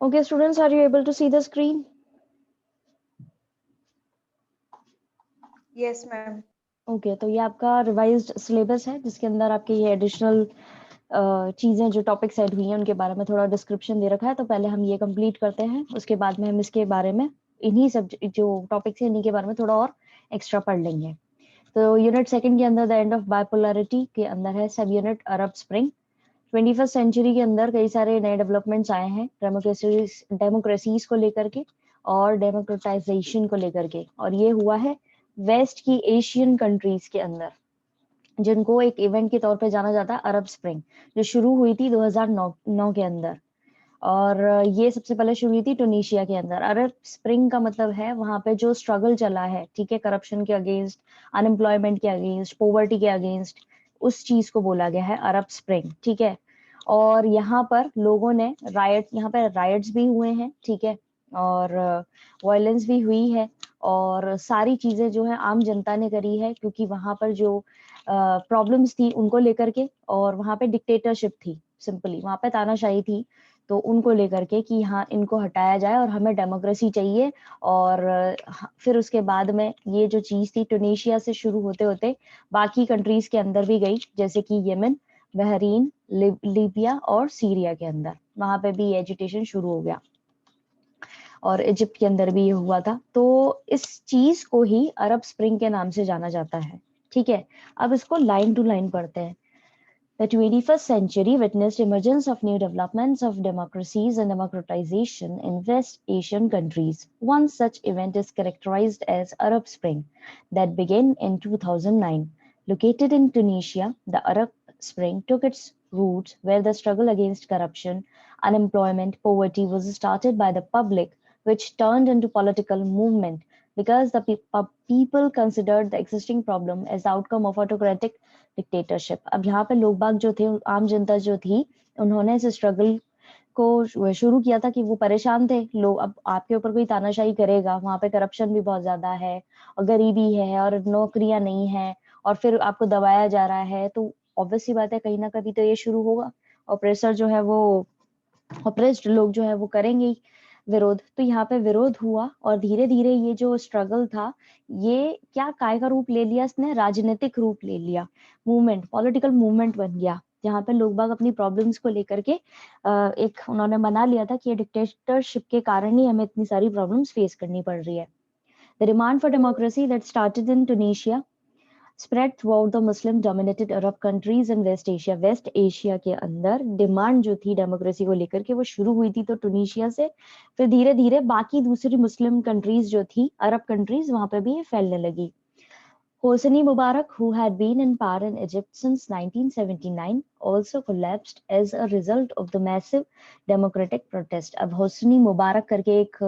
Okay, students, are you able to see the screen? Yes, ma'am. Okay, तो ये आपका revised syllabus है जिसके अंदर आपके ये एडिशनल चीजें जो टॉपिक्स ऐड हुई हैं उनके बारे में थोड़ा डिस्क्रिप्शन दे रखा है। तो पहले हम ये कंप्लीट करते हैं, उसके बाद में हम इसके बारे में इन्हीं सब जो टॉपिक्स हैं इन्हीं के बारे में थोड़ा और एक्स्ट्रा पढ़ लेंगे। तो यूनिट सेकंड के अंदर द एंड ऑफ बाइपोलैरिटी के अंदर है सब यूनिट अरब स्प्रिंग। 21st सेंचुरी के अंदर कई सारे नए डेवलपमेंट्स आए हैं डेमोक्रेसीज को लेकर के और डेमोक्रेटाइजेशन को लेकर के, और ये हुआ है वेस्ट की एशियन कंट्रीज के अंदर, जिनको एक इवेंट के तौर पे जाना जाता है अरब स्प्रिंग, जो शुरू हुई थी 2009 के अंदर। और ये सबसे पहले शुरू हुई थी टुनीशिया के अंदर। अरब स्प्रिंग का मतलब है वहां पे जो स्ट्रगल चला है, ठीक है, करप्शन के अगेंस्ट, अनएम्प्लॉयमेंट के अगेंस्ट, पोवर्टी के अगेंस्ट, उस चीज को बोला गया है अरब स्प्रिंग, ठीक है। और यहाँ पर लोगों ने यहाँ पे राइट्स भी हुए हैं, ठीक है, और वायलेंस भी हुई है, और सारी चीजें जो है आम जनता ने करी है, क्योंकि वहां पर जो प्रॉब्लम्स थी उनको लेकर के, और वहां पे डिक्टेटरशिप थी, सिंपली वहां पे तानाशाही थी, तो उनको लेकर के कि हाँ इनको हटाया जाए और हमें डेमोक्रेसी चाहिए। और फिर उसके बाद में ये जो चीज थी टुनीशिया से शुरू होते होते बाकी कंट्रीज के अंदर भी गई, जैसे कि यमन, बहरीन, लीबिया और सीरिया के अंदर, वहां पे भी एजुटेशन शुरू हो गया, और इजिप्ट के अंदर भी ये हुआ था। तो इस चीज को ही अरब स्प्रिंग के नाम से जाना जाता है, ठीक है। अब इसको लाइन टू लाइन पढ़ते हैं। The 21st century witnessed emergence of new developments of democracies and democratization in West Asian countries. One such event is characterized as Arab Spring that began in 2009. Located in Tunisia, the Arab Spring took its roots where the struggle against corruption, unemployment, poverty was started by the public, which turned into political movement because the people considered the existing problem as the outcome of autocratic dictatorship. अब यहाँ पे लोग बाग जो थे, आम जनता जो थी, उन्होंने इस स्ट्रगल को शुरू किया था कि वो परेशान थे लोग, अब आपके ऊपर कोई तानाशाही करेगा, वहां पे करप्शन भी बहुत ज्यादा है और गरीबी है और नौकरियां नहीं है, और फिर आपको दबाया जा रहा है, तो ऑब्वियस सी बात है कहीं ना कहीं तो ये शुरू होगा। ऑपरेसर जो है वो, ऑपरेस्ड लोग जो है वो करेंगे ही विरोध। तो यहाँ पे विरोध हुआ और धीरे धीरे ये जो स्ट्रगल था, ये क्या काय का रूप ले लिया, इसने राजनीतिक रूप ले लिया, मूवमेंट, पॉलिटिकल मूवमेंट बन गया, जहाँ पे लोग बाग अपनी प्रॉब्लम्स को लेकर के एक उन्होंने मना लिया था कि ये डिक्टेटरशिप के कारण ही हमें इतनी सारी प्रॉब्लम्स फेस करनी पड़ रही है। The demand for democracy that started in Tunisia spread throughout the Muslim dominated Arab countries in West Asia। West Asia के अंदर डिमांड जो थी डेमोक्रेसी को लेकर के वो शुरू हुई थी तो टुनीशिया से, फिर धीरे धीरे बाकी दूसरी मुस्लिम कंट्रीज जो थी, अरब कंट्रीज, वहां पे भी ये फैलने लगी। Hosni Mubarak, who had been in power in Egypt since 1979, also collapsed as a result of the massive democratic protest। अब होसनी मुबारक करके एक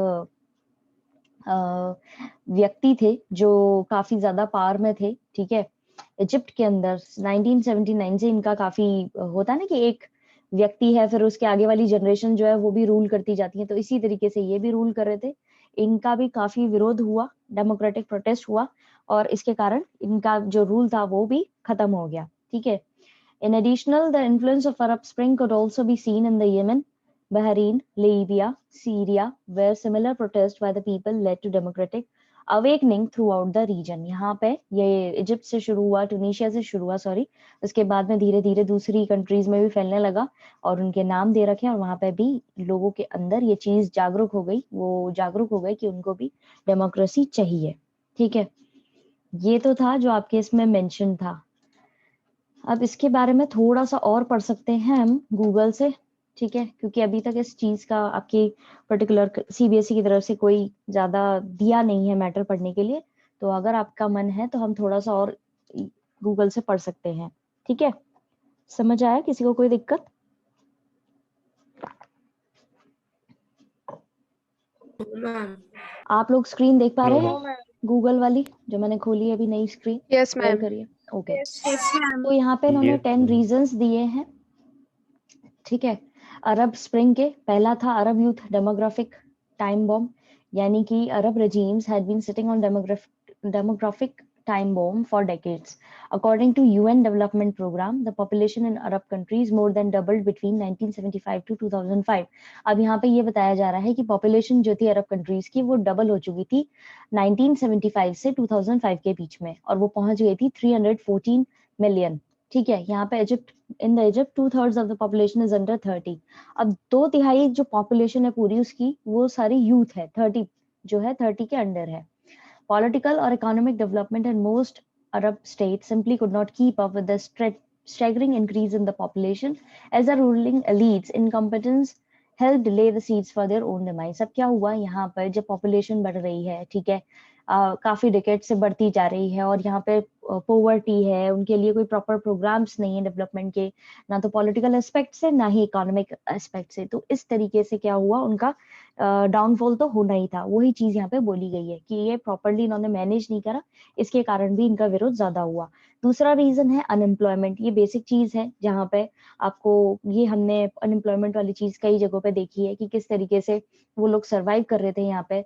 व्यक्ति थे जो काफी ज्यादा पावर में थे, ठीक है, इजिप्ट के अंदर 1979 से इनका काफी होता है ना कि एक व्यक्ति है फिर उसके आगे वाली जनरेशन जो है वो भी रूल करती जाती है, तो इसी तरीके से ये भी रूल कर रहे थे। इनका भी काफी विरोध हुआ, डेमोक्रेटिक प्रोटेस्ट हुआ, और इसके कारण इनका जो रूल था वो भी खत्म हो गया, ठीक है। In addition, the influence of Arab Spring could also be seen in the Yemen, Bahrain, Libya, Syria, where similar protests by the people led to democratic awakening throughout the region। यहाँ पे ये इजिप्ट से शुरू हुआ, Tunisia से शुरू हुआ, sorry, उसके बाद में धीरे धीरे दूसरी कंट्रीज में भी फैलने लगा, और उनके नाम दे रखे, और वहां पे भी लोगों के अंदर ये चीज जागरूक हो गई, वो जागरूक हो गए कि उनको भी डेमोक्रेसी चाहिए, ठीक है। ये तो था जो आपके इसमें मेंशन था। अब इसके बारे में थोड़ा सा और पढ़ सकते हैं हम गूगल से, ठीक है, क्योंकि अभी तक इस चीज का आपकी पर्टिकुलर सीबीएसई की तरफ से कोई ज्यादा दिया नहीं है मैटर पढ़ने के लिए, तो अगर आपका मन है तो हम थोड़ा सा और गूगल से पढ़ सकते हैं, ठीक है। समझ आया, किसी को कोई दिक्कत? आप लोग स्क्रीन देख पा रहे हैं गूगल वाली जो मैंने खोली है अभी, नई स्क्रीन यस शेयर मैम। करिए। Okay, yes ma'am. तो यहाँ पे इन्होंने 10 रीजंस दिए हैं, ठीक है, अरब स्प्रिंग के। पहला था अरब यूथ डेमोग्राफिक टाइम बॉम्ब, यानी कि अरब regimes had been sitting on demographic time bomb for decades. According to UN Development Program, the population in Arab countries more than doubled between 1975 to 2005. अब यहाँ पे ये बताया जा रहा है कि पॉपुलेशन जो थी अरब कंट्रीज की वो डबल हो चुकी थी 1975 से 2005 के बीच में, और वो पहुंच गई थी 314 मिलियन। ठीक है, यहाँ पे Egypt, in the Egypt 2/3 of the population is under 30। अब 2/3 जो पॉपुलेशन है पूरी उसकी वो सारी यूथ है, 30 जो है 30 के अंडर है। Political or economic development in most Arab states simply could not keep up with the staggering increase in the population, as the ruling elites' incompetence helped lay the seeds for their own demise. अब क्या हुआ यहाँ पर, जब population बढ़ रही है, ठीक है, काफी डिकेड से बढ़ती जा रही है, और यहाँ पे पोवर्टी है, उनके लिए कोई प्रॉपर प्रोग्राम्स नहीं है डेवलपमेंट के, ना तो पॉलिटिकल एस्पेक्ट से ना ही इकोनॉमिक एस्पेक्ट से, तो इस तरीके से क्या हुआ, उनका डाउनफॉल तो होना ही था। वही चीज यहाँ पे बोली गई है कि ये प्रॉपरली इन्होंने मैनेज नहीं करा, इसके कारण भी इनका विरोध ज्यादा हुआ। दूसरा रीजन है अनएम्प्लॉयमेंट। ये बेसिक चीज है जहाँ पे आपको, ये हमने अनएम्प्लॉयमेंट वाली चीज कई जगहों पे देखी है कि किस तरीके से वो लोग सरवाइव कर रहे थे। यहाँ पे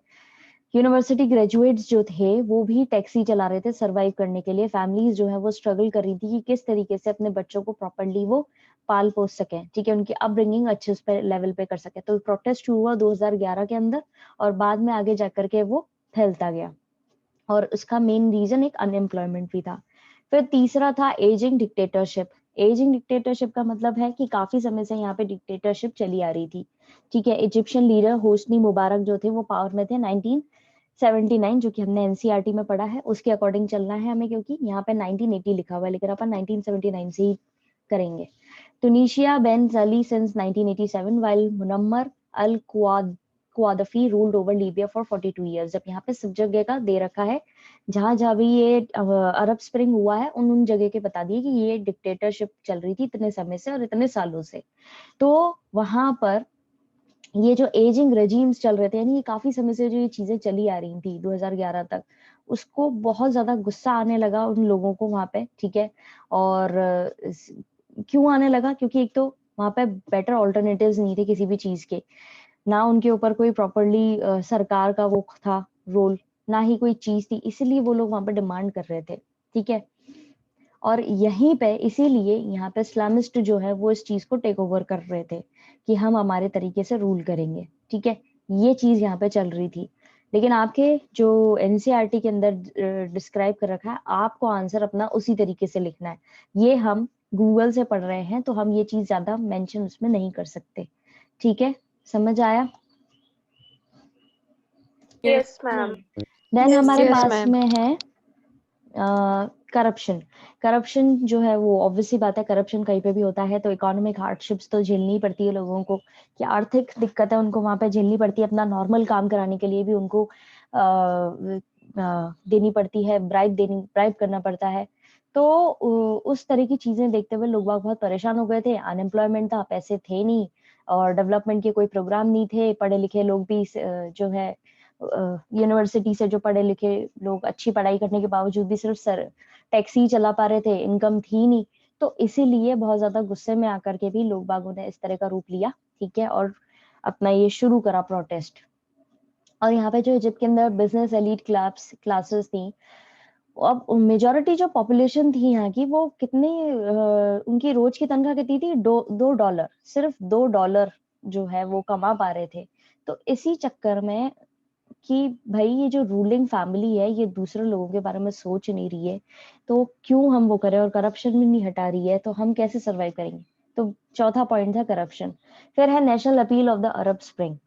यूनिवर्सिटी ग्रेजुएट्स जो थे वो भी टैक्सी चला रहे थे सरवाइव करने के लिए। फैमिलीज जो है वो स्ट्रगल कर रही थी कि किस तरीके से अपने बच्चों को प्रॉपरली वो पाल पोस सके, ठीक है, उनकी अपब्रिंगिंग अच्छे लेवल पे कर सके। तो प्रोटेस्ट हुआ 2011 के अंदर, और बाद में आगे जाकर के वो फैलता गया, और उसका मेन रीजन एक अनएम्प्लॉयमेंट भी था। फिर तीसरा था एजिंग डिक्टेटरशिप। एजिंग डिक्टेटरशिप का मतलब है कि काफी समय से यहाँ पे डिक्टेटरशिप चली आ रही थी, ठीक है। इजिप्शियन लीडर होस्नी मुबारक जो थे वो पावर में थे 1979, जो कि हमने एनसीईआरटी में पढ़ा है, उसके अकॉर्डिंग चलना है हमें, क्योंकि यहाँ पे 1980 लिखा हुआ है, लेकिन अपन 1979 से ही करेंगे। Tunisia Ben Ali since 1987, while Muammar al-Qaddafi ruled over Libya for 42 years. जब यहाँ पे सब जगह का दे रखा है, जहां जहां भी ये अरब स्प्रिंग हुआ है उन जगह के बता दिए कि ये डिक्टेटरशिप चल रही थी इतने समय से और इतने सालों से। तो वहां पर ये जो एजिंग रेजीम्स चल रहे थे, यानी ये काफी समय से जो ये चीजें चली आ रही थी 2011 तक, उसको बहुत ज्यादा गुस्सा आने लगा उन लोगों को वहां पे, ठीक है। और क्यों आने लगा, क्योंकि एक तो वहां पे बेटर ऑल्टरनेटिव्स नहीं थे किसी भी चीज के, ना उनके ऊपर कोई प्रॉपरली सरकार का वो था रोल, ना ही कोई चीज थी, इसीलिए वो लोग वहां पे डिमांड कर रहे थे, ठीक है। और यहीं पे इसीलिए यहाँ पे इस्लामिस्ट जो है वो इस चीज को टेक ओवर कर रहे थे कि हम हमारे तरीके से रूल करेंगे, ठीक है। ये चीज यहाँ पे चल रही थी। लेकिन आपके जो एनसीईआरटी के अंदर डिस्क्राइब कर रखा है, आपको आंसर अपना उसी तरीके से लिखना है। ये हम गूगल से पढ़ रहे हैं तो हम ये चीज ज्यादा मेंशन उसमें नहीं कर सकते, ठीक है। समझ आया? Yes ma'am. देन हमारे Yes, पास ma'am. में है करप्शन। करप्शन जो है वो ऑब्वियसली बात है, करप्शन कहीं पे भी होता है तो इकोनॉमिक हार्डशिप्स तो झेलनी पड़ती है लोगों को, कि आर्थिक दिक्कत है उनको वहां पे झेलनी पड़ती है, अपना नॉर्मल काम कराने के लिए भी उनको देनी पड़ती है, ब्राइब करना पड़ता है। तो उस तरह की चीजें देखते हुए लोग बहुत परेशान हो गए थे। अनएम्प्लॉयमेंट था, पैसे थे नहीं, और डेवलपमेंट के कोई प्रोग्राम नहीं थे। पढ़े लिखे लोग भी जो है यूनिवर्सिटी से जो पढ़े लिखे लोग अच्छी पढ़ाई करने के बावजूद भी सिर्फ टैक्सी चला पा रहे थे, इनकम थी नहीं। तो इसीलिए बहुत ज्यादा गुस्से में आकर के भी लोग बागों ने इस तरह का रूप लिया, ठीक है, और अपना ये शुरू करा प्रोटेस्ट। और यहाँ पे जो इजिप्ट के अंदर बिजनेस एलीट क्लासेस थी, अब मेजोरिटी जो पॉपुलेशन थी यहाँ की, वो कितनी उनकी रोज की तनख्वाह कितनी थी, $2, सिर्फ $2 जो है वो कमा पा रहे थे। तो इसी चक्कर में कि भाई ये जो रूलिंग फैमिली है ये दूसरे लोगों के बारे में सोच नहीं रही है, तो क्यों हम वो करें, और करप्शन भी नहीं हटा रही है, तो हम कैसे सरवाइव करेंगे। तो चौथा पॉइंट था करप्शन। फिर है national appeal of the Arab spring.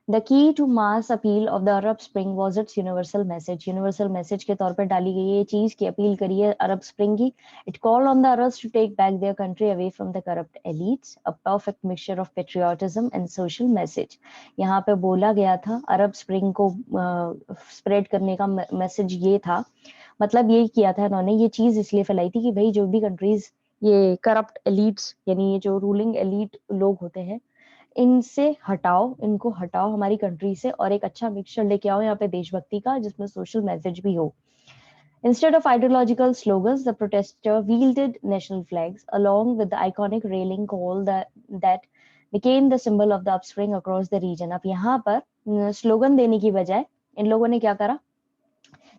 The key to mass appeal of the Arab Spring was its universal message. Universal message के तौर पे डाली गई ये चीज की अपील करी है अरब स्प्रिंग की। It called on the Arabs to take back their country away from the corrupt elites, a perfect mixture of patriotism and social message. यहाँ पे बोला गया था अरब स्प्रिंग को स्प्रेड करने का मैसेज ये था, मतलब ये किया था इन्होंने, ये चीज इसलिए फैलाई थी कि भाई जो भी कंट्रीज ये करप्ट एलिट्स, यानी ये जो रूलिंग एलिट लोग होते हैं, इनसे हटाओ, इनको हटाओ हमारी कंट्री से, और एक अच्छा मिक्सचर लेके आओ यहाँ पे देशभक्ति का, जिसमें सोशल मैसेज भी हो। Instead of ideological slogans, the protester wielded national flags along with the iconic railing call that became the symbol of the upspring across the region. अब यहाँ पर स्लोगन देने की बजाय इन लोगों ने क्या करा,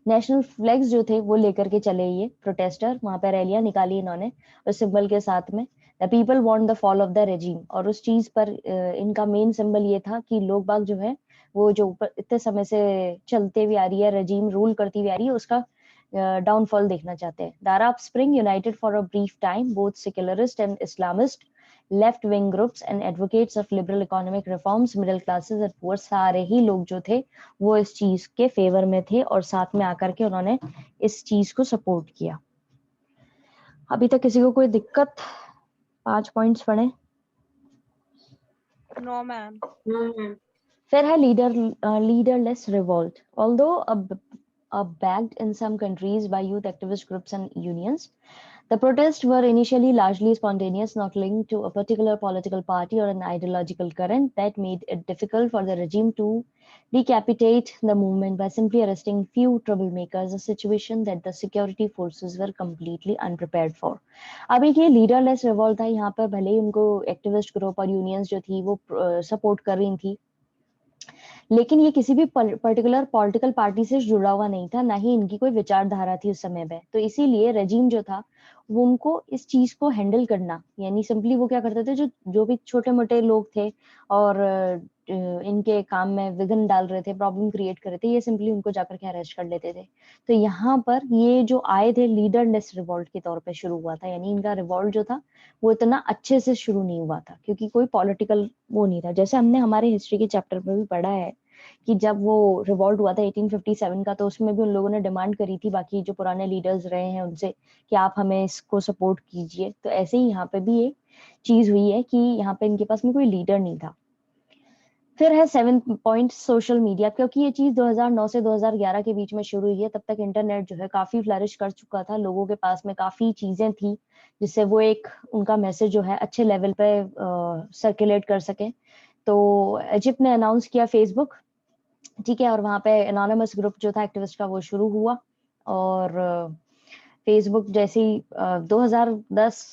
नेशनल फ्लैग्स जो थे वो लेकर के चले ये प्रोटेस्टर, वहां पे रैलियां निकाली इन्होंने उस सिंबल के साथ में, the people want the fall of the regime. और उस चीज पर इनका मेन सिंबल ये था कि लोग बाग जो है वो जो ऊपर इतने समय से चलते हुए आ रही है, रेजिम रूल करती हुई आ रही है, उसका डाउनफॉल देखना चाहते हैं। The Arab spring United for a brief time both secularist and Islamist left wing groups and advocates of liberal economic reforms, middle classes and poor, सारे ही लोग जो थे वो इस चीज के फेवर में थे और साथ में आकर के उन्होंने इस चीज को सपोर्ट किया। अभी तक किसी को कोई दिक्कत? 5 पॉइंट्स पढ़े? No ma'am. फिर है leaderless revolt. Although backed in some countries by youth activist groups and unions, the protests were initially largely spontaneous, not linked to a particular political party or an ideological current. That made it difficult for the regime to decapitate the movement by simply arresting few troublemakers, a situation that the security forces were completely unprepared for. अब ये leaderless revolt था, यहाँ पर भले ही उनको activist group और unions जो थी वो सपोर्ट कर रही थी, लेकिन ये किसी भी पर्टिकुलर पॉलिटिकल पार्टी से जुड़ा हुआ नहीं था, ना ही इनकी कोई विचारधारा थी उस समय पे। तो इसीलिए रेजिम जो था वो उनको इस चीज को हैंडल करना, यानी सिंपली वो क्या करते थे, जो भी छोटे मोटे लोग थे और इनके काम में विघ्न डाल रहे थे, प्रॉब्लम क्रिएट कर रहे थे, ये सिंपली उनको जाकर के अरेस्ट कर लेते थे। तो यहाँ पर ये जो आए थे लीडरलेस रिवॉल्ट के तौर पे शुरू हुआ था, यानी इनका रिवॉल्ट जो था वो इतना अच्छे से शुरू नहीं हुआ था क्योंकि कोई पॉलिटिकल वो नहीं था। जैसे हमने हमारे हिस्ट्री के चैप्टर में भी पढ़ा है कि जब वो रिवॉल्ट हुआ था 1857 का, तो उसमें भी उन लोगों ने डिमांड करी थी बाकी जो पुराने लीडर्स रहे हैं उनसे कि आप हमें इसको सपोर्ट कीजिए। तो ऐसे ही यहाँ पे भी एक चीज हुई है कि यहाँ पे इनके पास में कोई लीडर नहीं था। फिर है 7th पॉइंट, सोशल मीडिया। क्योंकि ये चीज 2009 से 2011 के बीच में शुरू हुई है, तब तक इंटरनेट जो है काफी फ्लरिश कर चुका था, लोगों के पास में काफी चीजें थी जिससे वो एक उनका मैसेज जो है अच्छे लेवल पे सर्कुलेट कर सके। तो इजिप्ट ने अनाउंस किया फेसबुक, ठीक है, और वहां पे एनोनिमस ग्रुप जो था एक्टिविस्ट का वो शुरू हुआ। और फेसबुक जैसे ही 2010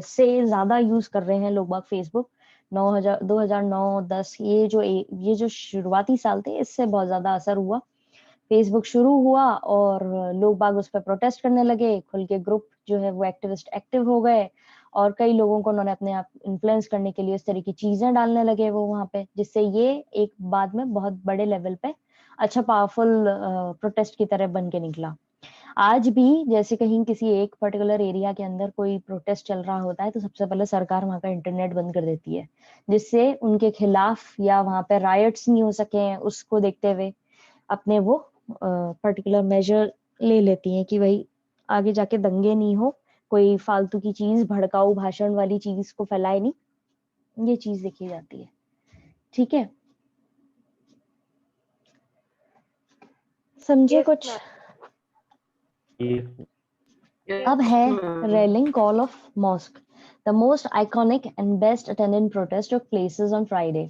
से ज्यादा यूज कर रहे हैं लोग बाग फेसबुक। 2009-10 ये जो शुरुआती साल थे इससे बहुत ज्यादा असर हुआ। फेसबुक शुरू हुआ और लोग बाग उस पर प्रोटेस्ट करने लगे, खुल के ग्रुप जो है वो एक्टिविस्ट एक्टिव हो गए और कई लोगों को उन्होंने अपने आप इन्फ्लुएंस करने के लिए इस तरह की चीजें डालने लगे वो वहां पे, जिससे ये एक बाद में बहुत बड़े लेवल पे अच्छा पावरफुल प्रोटेस्ट की तरह बन के निकला। आज भी जैसे कहीं किसी एक पर्टिकुलर एरिया के अंदर कोई प्रोटेस्ट चल रहा होता है तो सबसे पहले सरकार वहां का इंटरनेट बंद कर देती है, जिससे उनके खिलाफ या वहां पे रायट्स नहीं हो सके, उसको देखते हुए अपने वो पर्टिकुलर मेजर ले लेती हैं कि भाई आगे जाके दंगे नहीं हो, कोई फालतू की चीज भड़काऊ भाषण वाली चीज को फैलाए नहीं, ये चीज देखी जाती है। ठीक है, समझे कुछ? अब है rallying call of mosque, the most iconic and best attended protest of places on Friday.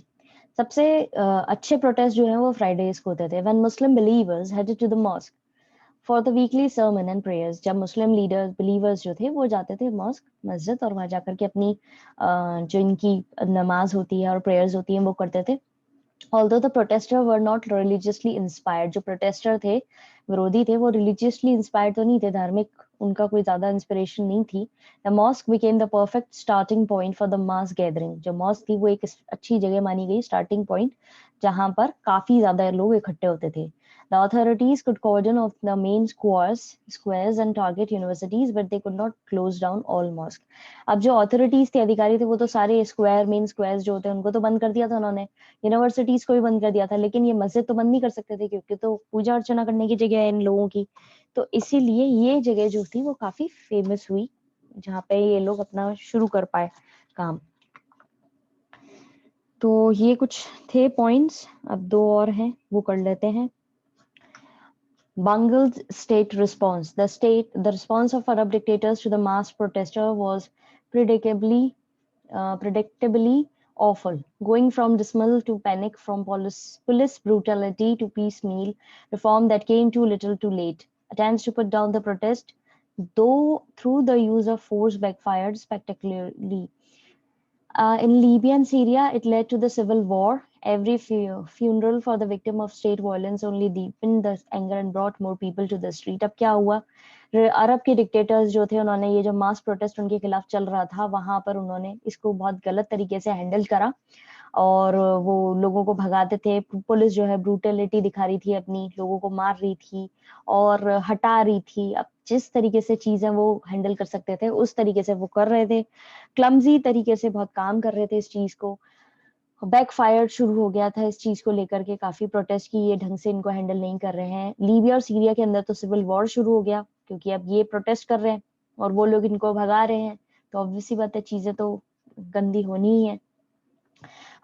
सबसे अच्छे प्रोटेस्ट जो है वो फ्राइडेज को होते थे। When Muslim believers headed to the mosque for the weekly sermon and prayers, जब मुस्लिम लीडर्स बिलीवर्स जो थे वो जाते थे मॉस्क मस्जिद और वहां जाकर के अपनी जो इनकी नमाज होती है और प्रेयर्स होती है वो करते थे। Although the protesters were not religiously inspired, जो प्रोटेस्टर थे विरोधी थे वो रिलीजियसली इंस्पायर्ड तो नहीं थे, धार्मिक उनका कोई ज्यादा इंस्पिरेशन नहीं थी। The mosque became the perfect starting point for the mass gathering. जो मॉस्क थी वो एक अच्छी जगह मानी गई, स्टार्टिंग पॉइंट, जहां पर काफी ज्यादा लोग इकट्ठे होते थे। The authorities could cordon off the main squares and target universities, but they could not close down all mosques. अब जो authorities थे, अधिकारी थे, वो तो सारे स्क्वायर, मेन स्क्वायर्स जो होते हैं उनको तो बंद कर दिया था उन्होंने, यूनिवर्सिटीज को भी बंद कर दिया था, लेकिन ये मस्जिद तो बंद नहीं कर सकते थे क्योंकि तो पूजा अर्चना करने की जगह है इन लोगों की। तो इसीलिए ये जगह जो थी वो काफी फेमस हुई, जहाँ पे ये लोग अपना शुरू कर पाए काम। तो ये कुछ थे पॉइंट्स, अब 2 और हैं वो कर लेते हैं। Bangla's state response. The response of Arab dictators to the mass protester was predictably awful, going from dismal to panic, from police brutality to piecemeal reform that came too little too late. Attempts to put down the protest, though through the use of force, backfired spectacularly. In Libya and Syria, it led to the civil war. Every funeral for the victim of state violence only deepened the anger and brought more people to the street. अब क्या हुआ, अरब के dictators जो थे, उन्होंने ये जो मास protest उनके खिलाफ चल रहा था, वहां पर उन्होंने इसको बहुत गलत तरीके से हैंडल करा और वो लोगों को भगाते थे। पुलिस जो है ब्रूटलिटी दिखा रही थी, अपनी लोगों को मार रही थी और हटा रही थी। अब जिस तरीके से चीजें वो हैंडल कर सकते थे उस तरीके से वो कर रहे थे, क्लमजी तरीके से बहुत काम कर रहे थे इस चीज को। बैकफायर शुरू हो गया था इस चीज को लेकर के, काफी प्रोटेस्ट की ये ढंग से इनको हैंडल नहीं कर रहे हैं। लीबिया और सीरिया के अंदर तो सिविल वॉर शुरू हो गया, क्योंकि अब ये प्रोटेस्ट कर रहे हैं और वो लोग इनको भगा रहे हैं, तो ऑब्वियसली बात है चीजें तो गंदी होनी ही है।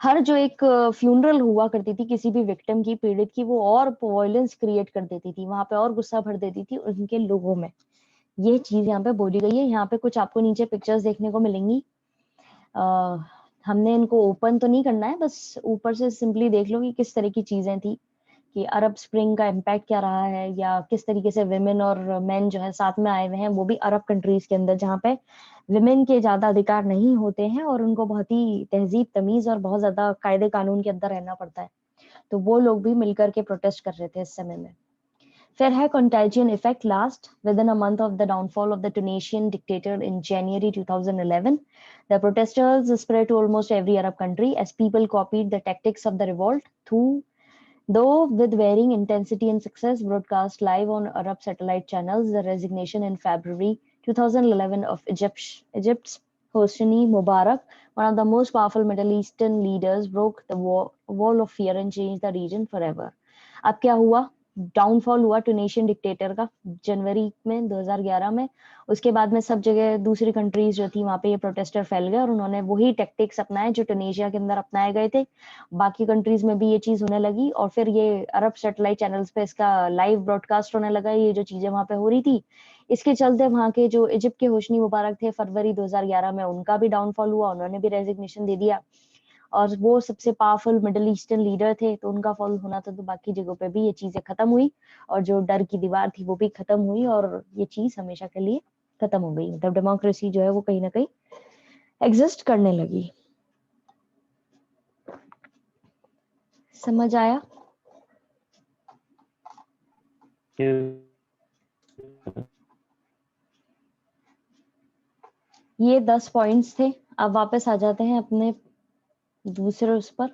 हर जो एक फ्यूनरल हुआ करती थी किसी भी विक्टिम की, पीड़ित की, वो और वायलेंस क्रिएट कर देती थी, वहां पे और गुस्सा भर देती थी उनके लोगों में। ये चीज यहाँ पे बोली गई है। यहाँ पे कुछ आपको नीचे पिक्चर्स देखने को मिलेंगी। हमने इनको ओपन तो नहीं करना है, बस ऊपर से सिंपली देख लो कि किस तरह की चीजें थी, कि अरब स्प्रिंग का इम्पैक्ट क्या रहा है, या किस तरीके से विमेन और मेन जो है साथ में आए हुए हैं, वो भी अरब कंट्रीज के अंदर जहाँ पे विमेन के ज्यादा अधिकार नहीं होते हैं और उनको बहुत ही तहजीब तमीज और बहुत ज्यादा कायदे कानून के अंदर रहना पड़ता है। तो वो लोग भी मिलकर के प्रोटेस्ट कर रहे थे इस समय में। फिर है contagion effect last within a month of the downfall of the Tunisian dictator in January 2011. The protesters spread to almost every Arab country as people copied the tactics of the revolt, though with varying intensity and success. Broadcast live on Arab satellite channels, the resignation in February 2011 of Egypt's Hosni Mubarak, one of the most powerful Middle Eastern leaders, broke the wall of fear and changed the region forever. अब क्या हुआ, downfall हुआ टूनेशियन dictator का जनवरी में 2011 में। उसके बाद में सब जगह दूसरी कंट्रीज जो थी वहां पे ये प्रोटेस्टर फैल गए और उन्होंने वही टेक्टिक्स अपनाए जो टूनेशिया के अंदर अपनाए गए थे, बाकी कंट्रीज में भी ये चीज होने लगी। और फिर ये अरब सैटेलाइट चैनल्स पे इसका लाइव ब्रॉडकास्ट होने लगा, ये जो चीजें वहां पे हो रही थी। इसके चलते वहां के जो इजिप्ट के होशनी मुबारक थे, फरवरी 2011 में उनका भी डाउनफॉल हुआ, उन्होंने भी रेजिग्नेशन दे दिया। और वो सबसे पावरफुल मिडिल ईस्टर्न लीडर थे, तो उनका फॉल होना था, तो बाकी जगहों पे भी ये चीजें खत्म हुई और जो डर की दीवार थी वो भी खत्म हुई और ये चीज हमेशा के लिए खत्म हो गई। मतलब डेमोक्रेसी जो है वो कहीं ना कहीं एग्जिस्ट करने लगी। समझ आया? ये 10 पॉइंट्स थे। अब वापस आ जाते हैं अपने दूसरे उस पर।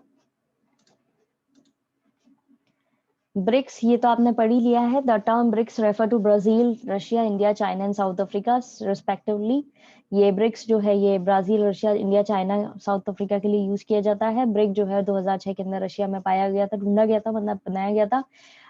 ब्रिक्स, ये तो आपने पढ़ ही लिया है। The term BRICS refer to Brazil, Russia, India, China and South Africa respectively. ये ब्रिक्स जो है ये Brazil, Russia, India, China, South Africa के लिए यूज किया जाता है। ब्रिक जो है 2006 के अंदर रशिया में पाया गया था, ढूंढा गया था, मतलब बनाया गया था।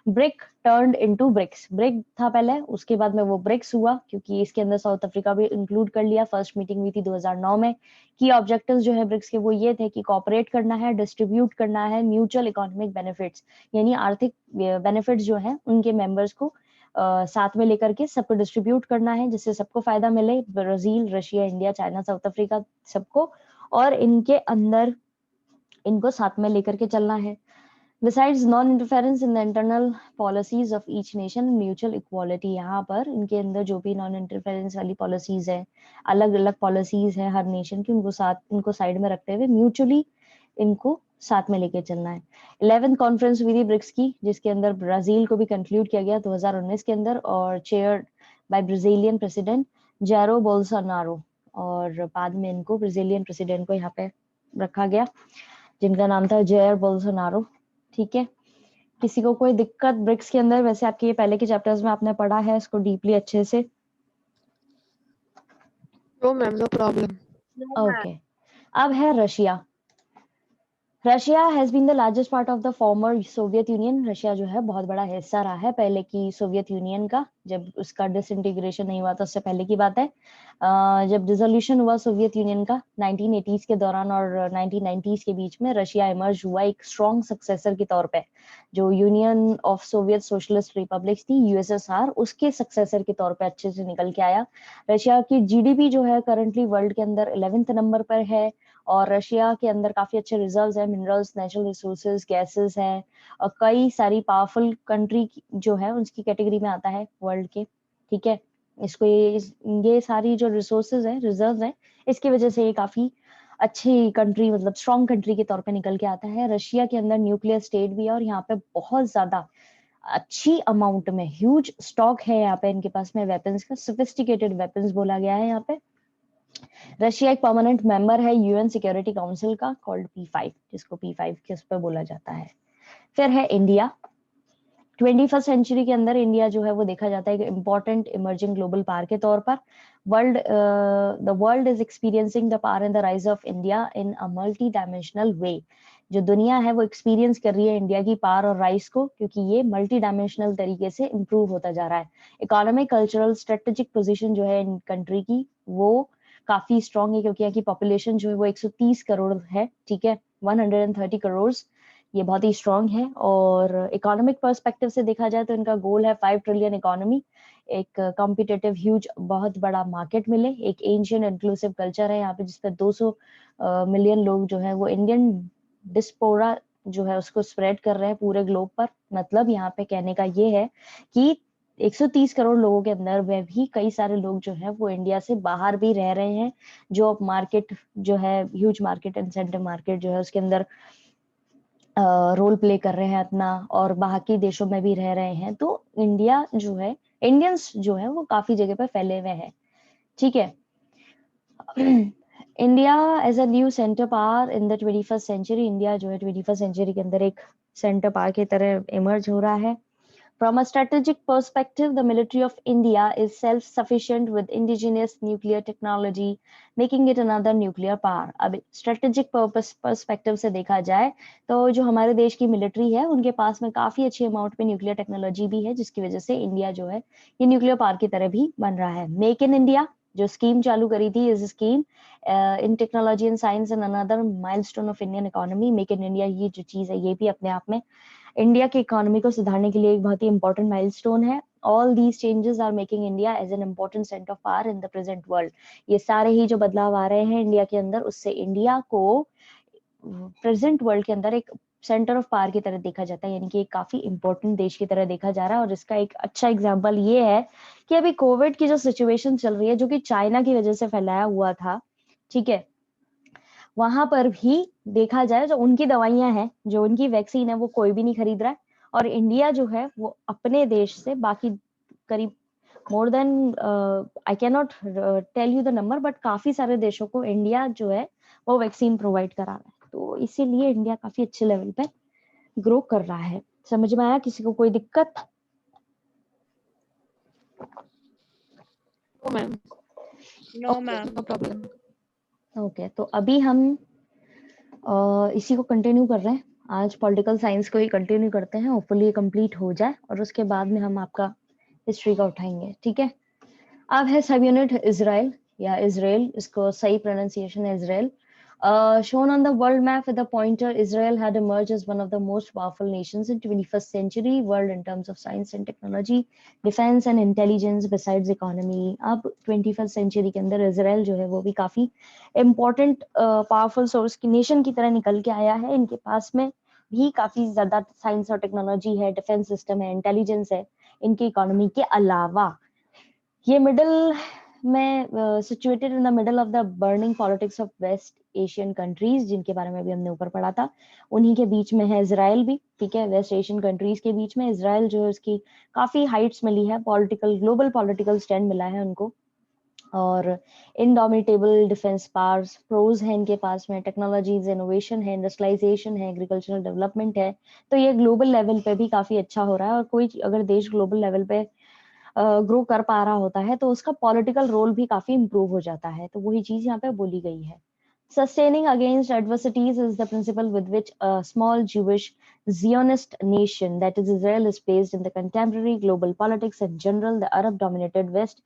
BRIC turned into BRICS, BRIC था पहले, उसके बाद में वो ब्रिक्स हुआ, क्योंकि इसके अंदर साउथ अफ्रीका भी इंक्लूड कर लिया। फर्स्ट मीटिंग हुई थी 2009 में। की ऑब्जेक्टिव्स जो है ब्रिक्स के वो ये थे कि कॉपरेट करना है, डिस्ट्रीब्यूट करना है म्यूचुअल इकोनॉमिक बेनिफिट्स, यानी आर्थिक बेनिफिट्स जो है उनके मेंबर्स को साथ में लेकर के सबको डिस्ट्रीब्यूट करना है, जिससे सबको फायदा मिले, Brazil, Russia, India, China, South Africa सबको, और इनके अंदर इनको साथ में लेकर के चलना है। Besides non-interference in the internal policies of each nation, mutual equality, यहाँ पर इनके अंदर जो भी नॉन इंटरफेरेंस वाली पॉलिसीज है, अलग अलग पॉलिसीज है हर नेशन की, इनको साइड में रखते हुए म्यूचुअली इनको साथ में लेके चलना है। 11th कॉन्फ्रेंस हुई थी ब्रिक्स की, जिसके अंदर ब्राजील को भी कंक्लूड किया गया 2019 के अंदर, और chaired by Brazilian president Jair Bolsonaro. और बाद में इनको ब्राजीलियन प्रेसिडेंट को यहाँ पे रखा गया, जिनका नाम था जेयर बोल्सोनारो। ठीक है, किसी को कोई दिक्कत ब्रिक्स के अंदर? वैसे आपके ये पहले के चैप्टर्स में आपने पढ़ा है इसको डीपली अच्छे से। No ma'am, no problem. Okay, अब है Russia. Russia has been the largest part of the former Soviet Union. Russia जो है बहुत बड़ा हिस्सा रहा है पहले की सोवियत यूनियन का, जब उसका डिसइंटीग्रेशन नहीं हुआ था उससे पहले की बात है। जब डिसोल्यूशन हुआ सोवियत यूनियन का 1980s के दौरान और 1990s के बीच में, रशिया इमर्ज हुआ एक स्ट्रॉन्ग सक्सेसर के तौर पे। जो union of Soviet socialist republics थी, यूएसएसआर, उसके सक्सेसर के तौर पे अच्छे से निकल के आया। रशिया की जीडीपी जो है करंटली वर्ल्ड के अंदर 11th नंबर पर है, और रशिया के अंदर काफी अच्छे रिजर्व्स हैं, मिनरल्स, नेचुरल रिसोर्सेज, गैसेस हैं, और कई सारी पावरफुल कंट्री जो है उसकी कैटेगरी में आता है वर्ल्ड के। ठीक है, इसको ये सारी जो रिसोर्सेज है, रिजर्व्स हैं, इसकी वजह से ये काफी अच्छी कंट्री, मतलब स्ट्रॉन्ग कंट्री के तौर पे निकल के आता है। रशिया के अंदर न्यूक्लियर स्टेट भी है और यहाँ पे बहुत ज्यादा अच्छी अमाउंट में ह्यूज स्टॉक है यहाँ पे इनके पास में वेपन्स का, सोफिस्टिकेटेड वेपन्स बोला गया है यहाँ पे। रशिया एक परमानेंट मेंबर है यूएन सिक्योरिटी काउंसिल का, कॉल्ड P5, जिसको P5 के उस पर बोला जाता है। फिर है इंडिया। 21st सेंचुरी के अंदर इंडिया जो है वो देखा जाता है एक इंपॉर्टेंट इमर्जिंग ग्लोबल पावर के तौर पर। The world is experiencing the power and the rise of India in a multidimensional way. जो दुनिया है वो एक्सपीरियंस कर रही है इंडिया की पावर और राइज को, क्योंकि ये मल्टी डायमेंशनल तरीके से इम्प्रूव होता जा रहा है। इकोनॉमिक, कल्चरल, स्ट्रेटेजिक पोजीशन जो है इन कंट्री की वो काफी स्ट्रॉन्ग है, क्योंकि यहाँ की पॉपुलेशन जो है वो 130 करोड़ है, ठीक है, 130 करोड़, ये बहुत ही स्ट्रॉन्ग है। और इकोनॉमिक पर्सपेक्टिव से देखा जाए तो इनका गोल है 5 ट्रिलियन इकोनॉमी, एक कॉम्पिटिटिव ह्यूज बहुत बड़ा मार्केट मिले, एक एंशिएंट इंक्लूसिव कल्चर है यहाँ पे जिसपे 200 मिलियन लोग जो है वो इंडियन डिस्पोरा जो है उसको स्प्रेड कर रहे हैं पूरे ग्लोब पर। मतलब यहाँ पे कहने का ये है कि 130 करोड़ लोगों के अंदर में भी कई सारे लोग जो है वो इंडिया से बाहर भी रह रहे हैं, जो अब मार्केट जो है ह्यूज मार्केट, इंसेंटिव मार्केट जो है उसके अंदर रोल प्ले कर रहे हैं अपना, और बाकी देशों में भी रह रहे हैं। तो इंडिया जो है, इंडियंस जो है वो काफी जगह पर फैले हुए हैं, ठीक है। India as a new centre power in the 21st century, India जो है 21st सेंचुरी के अंदर एक सेंटर पावर की तरह इमर्ज हो रहा है। From a strategic perspective, the military of India is self-sufficient with indigenous nuclear technology, making it another nuclear power. अब strategic purpose perspective से देखा जाए तो जो हमारे देश की मिलिट्री है उनके पास में काफी अच्छी अमाउंट में न्यूक्लियर टेक्नोलॉजी भी है, जिसकी वजह से इंडिया जो है ये न्यूक्लियर पावर की तरह भी बन रहा है। मेक इन इंडिया जो स्कीम चालू करी थी, इस scheme in technology and science and another milestone of Indian economy. Make in India ये जो चीज है ये भी अपने आप में इंडिया की इकोनॉमी को सुधारने के लिए एक बहुत ही इंपॉर्टेंट माइलस्टोन है। All these changes are making India as an important centre of power in the present world. ये सारे ही जो बदलाव आ रहे हैं इंडिया के अंदर, उससे इंडिया को प्रेजेंट वर्ल्ड के अंदर एक सेंटर ऑफ पावर की तरह देखा जाता है, यानी कि एक काफी इंपॉर्टेंट देश की तरह देखा जा रहा है। और इसका एक अच्छा एग्जाम्पल ये है कि अभी कोविड की जो सिचुएशन चल रही है, जो कि चाइना की वजह से फैलाया हुआ था, ठीक है, वहां पर भी देखा जाए जो उनकी दवाइयां हैं, जो उनकी वैक्सीन है, वो कोई भी नहीं खरीद रहा है। और इंडिया जो है वो अपने देश से बाकी करीब more than, I can not tell you the number, but काफी सारे देशों को इंडिया जो है वो वैक्सीन प्रोवाइड करा रहा है। तो इसीलिए इंडिया काफी अच्छे लेवल पे ग्रो कर रहा है। समझ में आया? किसी को कोई दिक्कत? No, ma'am. No Okay, ma'am. no problem. Okay, तो अभी हम इसी को कंटिन्यू कर रहे हैं। आज पॉलिटिकल साइंस को ही कंटिन्यू करते हैं, होपफुली ये कंप्लीट हो जाए और उसके बाद में हम आपका हिस्ट्री का उठाएंगे, ठीक है। अब है सब यूनिट इजराइल या इजराइल, इसको सही प्रोनाउंसिएशन है Israel. Shown on the world map with a pointer, Israel had emerged as one of the most powerful nations in 21st century world in terms of science and technology, defense and intelligence besides economy. अब 21st century के अंदर Israel जो है वो भी काफी important powerful source की nation की तरह निकल के आया है। इनके पास में भी काफी ज्यादा साइंस और टेक्नोलॉजी है, डिफेंस सिस्टम है, इंटेलिजेंस है इनकी इकोनॉमी के अलावा। ये मिडिल में situated in the middle of the burning politics of West Asian countries, जिनके बारे में भी हमने ऊपर पढ़ा था, उन्हीं के बीच में है इजराइल भी, ठीक है। वेस्ट एशियन कंट्रीज के बीच में इजराइल जो है उसकी काफी हाइट्स मिली है, पॉलिटिकल ग्लोबल पॉलिटिकल स्टैंड मिला है उनको, और इनडोमिटेबल डिफेंस पावर्स प्रोज है इनके पास में, टेक्नोलॉजीज, इनोवेशन है, इंडस्ट्रियलाइजेशन है, एग्रीकल्चरल डेवलपमेंट है। तो ये ग्लोबल लेवल पे भी काफी अच्छा हो रहा है। और कोई अगर देश ग्लोबल लेवल पे ग्रो कर पा रहा होता है तो उसका पॉलिटिकल रोल भी काफी इंप्रूव हो जाता है। तो वही चीज यहाँ पे बोली गई है। Sustaining against adversities is the principle with which a small Jewish Zionist nation, that is Israel, is placed in the contemporary global politics in general, the Arab-dominated West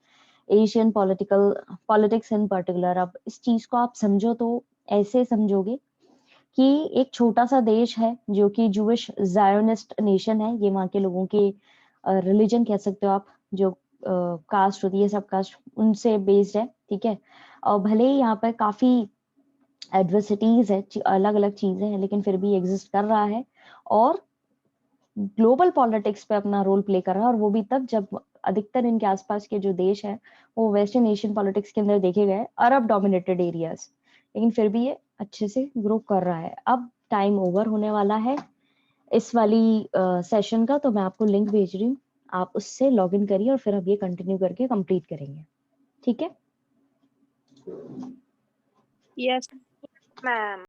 Asian politics in particular. अब इस चीज को आप समझो तो ऐसे समझोगे कि एक छोटा सा देश है जो कि जूविश जायोनिस्ट नेशन है, ये वहाँ के लोगों की रिलीजन कह सकते हो आप, जो कास्ट होती है सब कास्ट उनसे बेस्ड है, ठीक है। और भले ही यहाँ पर काफी एडवर्सिटीज है, अलग अलग चीजें हैं, लेकिन फिर भी एग्जिस्ट कर रहा है और ग्लोबल पॉलिटिक्स पे अपना रोल प्ले कर रहा है। और वो भी तब जब अधिकतर इनके आसपास के जो देश है वो वेस्टर्न एशियन पॉलिटिक्स के अंदर देखे गए अरब डोमिनेटेड एरियाज, लेकिन फिर भी ये अच्छे से ग्रो कर रहा है। अब टाइम ओवर होने वाला है इस वाली सेशन का, तो मैं आपको लिंक भेज रही हूँ, आप उससे लॉग इन करिए और फिर हम ये कंटिन्यू करके कंप्लीट करेंगे, ठीक है? Yes ma'am.